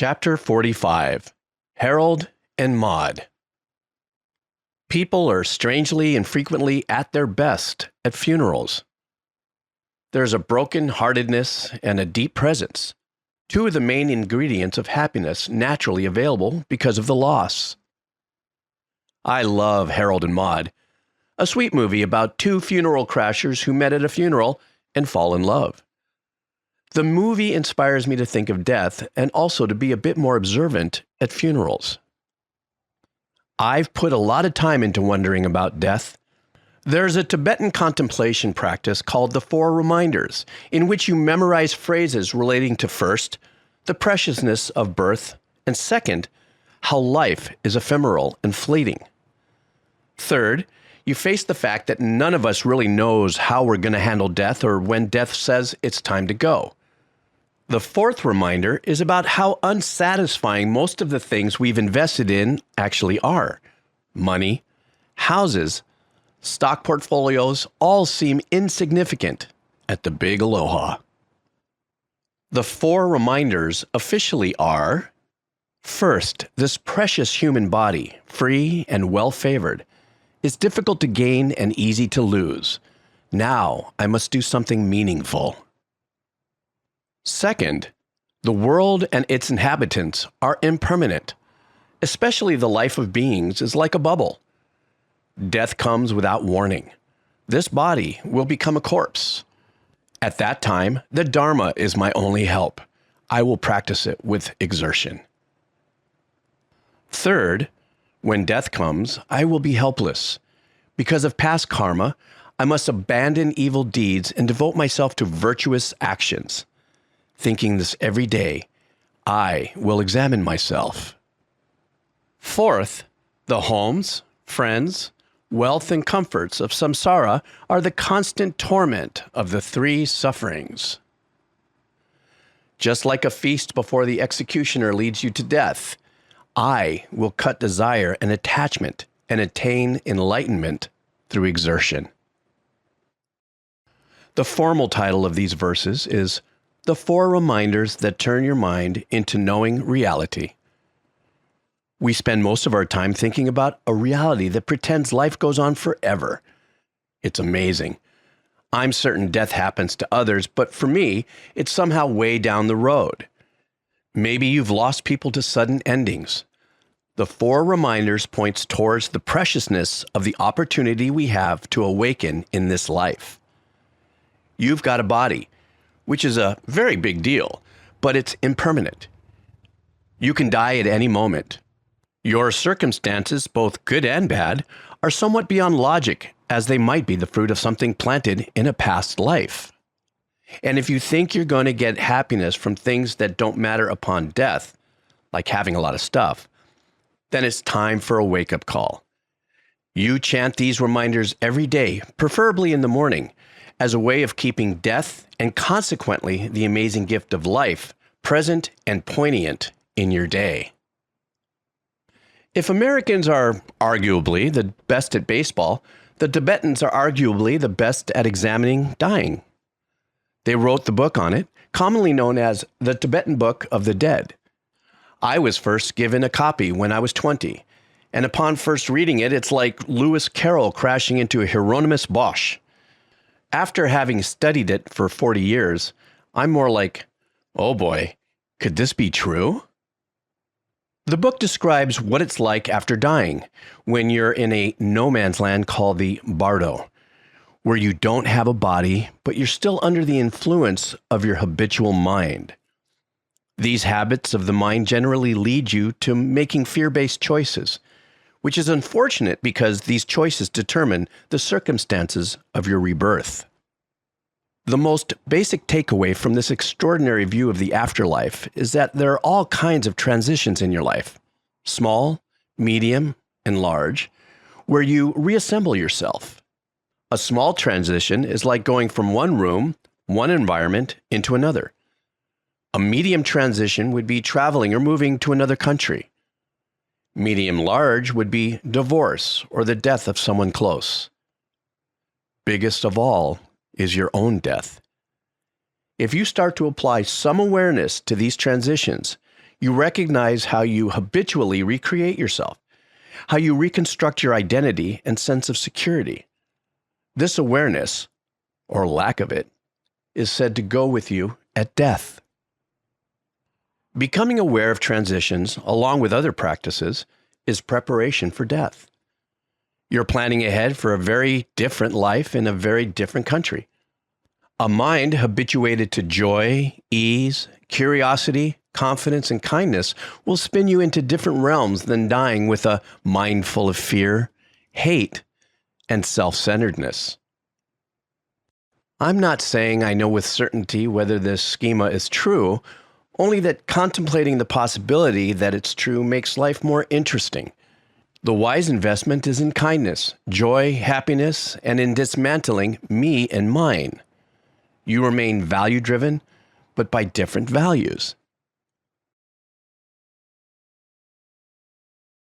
Chapter 45. Harold and Maude. People are strangely and frequently at their best at funerals. There's a broken-heartedness and a deep presence, two of the main ingredients of happiness naturally available because of the loss. I love Harold and Maude, a sweet movie about two funeral crashers who met at a funeral and fall in love. The movie inspires me to think of death and also to be a bit more observant at funerals. I've put a lot of time into wondering about death. There's a Tibetan contemplation practice called the Four Reminders, in which you memorize phrases relating to first, the preciousness of birth, and second, how life is ephemeral and fleeting. Third, you face the fact that none of us really knows how we're going to handle death or when death says it's time to go. The fourth reminder is about how unsatisfying most of the things we've invested in actually are. Money, houses, stock portfolios all seem insignificant at the big aloha. The four reminders officially are: first, this precious human body, free and well-favored, is difficult to gain and easy to lose. Now I must do something meaningful. Second, the world and its inhabitants are impermanent. Especially the life of beings is like a bubble. Death comes without warning. This body will become a corpse. At that time, the Dharma is my only help. I will practice it with exertion. Third, when death comes, I will be helpless. Because of past karma, I must abandon evil deeds and devote myself to virtuous actions. Thinking this every day, I will examine myself. Fourth, the homes, friends, wealth, and comforts of samsara are the constant torment of the three sufferings. Just like a feast before the executioner leads you to death, I will cut desire and attachment and attain enlightenment through exertion. The formal title of these verses is The Four Reminders That Turn Your Mind into Knowing Reality. We spend most of our time thinking about a reality that pretends life goes on forever. It's amazing. I'm certain death happens to others, but for me, it's somehow way down the road. Maybe you've lost people to sudden endings. The Four Reminders points towards the preciousness of the opportunity we have to awaken in this life. You've got a body, which is a very big deal, but it's impermanent. You can die at any moment. Your circumstances, both good and bad, are somewhat beyond logic, as they might be the fruit of something planted in a past life. And if you think you're going to get happiness from things that don't matter upon death, like having a lot of stuff, then it's time for a wake-up call. You chant these reminders every day, preferably in the morning, as a way of keeping death and consequently the amazing gift of life present and poignant in your day. If Americans are arguably the best at baseball, the Tibetans are arguably the best at examining dying. They wrote the book on it, commonly known as the Tibetan Book of the Dead. I was first given a copy when I was 20, and upon first reading it, it's like Lewis Carroll crashing into a Hieronymus Bosch. After having studied it for 40 years, I'm more like, oh boy, could this be true? The book describes what it's like after dying, when you're in a no-man's land called the Bardo, where you don't have a body, but you're still under the influence of your habitual mind. These habits of the mind generally lead you to making fear-based choices, which is unfortunate because these choices determine the circumstances of your rebirth. The most basic takeaway from this extraordinary view of the afterlife is that there are all kinds of transitions in your life, small, medium, and large, where you reassemble yourself. A small transition is like going from one room, one environment, into another. A medium transition would be traveling or moving to another country. Medium-large would be divorce or the death of someone close. Biggest of all is your own death. If you start to apply some awareness to these transitions, You recognize how you habitually recreate yourself, how you reconstruct your identity and sense of security. This awareness, or lack of it, is said to go with you at death. Becoming aware of transitions, along with other practices, is preparation for death. You're planning ahead for a very different life in a very different country. A mind habituated to joy, ease, curiosity, confidence, and kindness will spin you into different realms than dying with a mind full of fear, hate, and self-centeredness. I'm not saying I know with certainty whether this schema is true, only that contemplating the possibility that it's true makes life more interesting. The wise investment is in kindness, joy, happiness, and in dismantling me and mine. You remain value-driven, but by different values.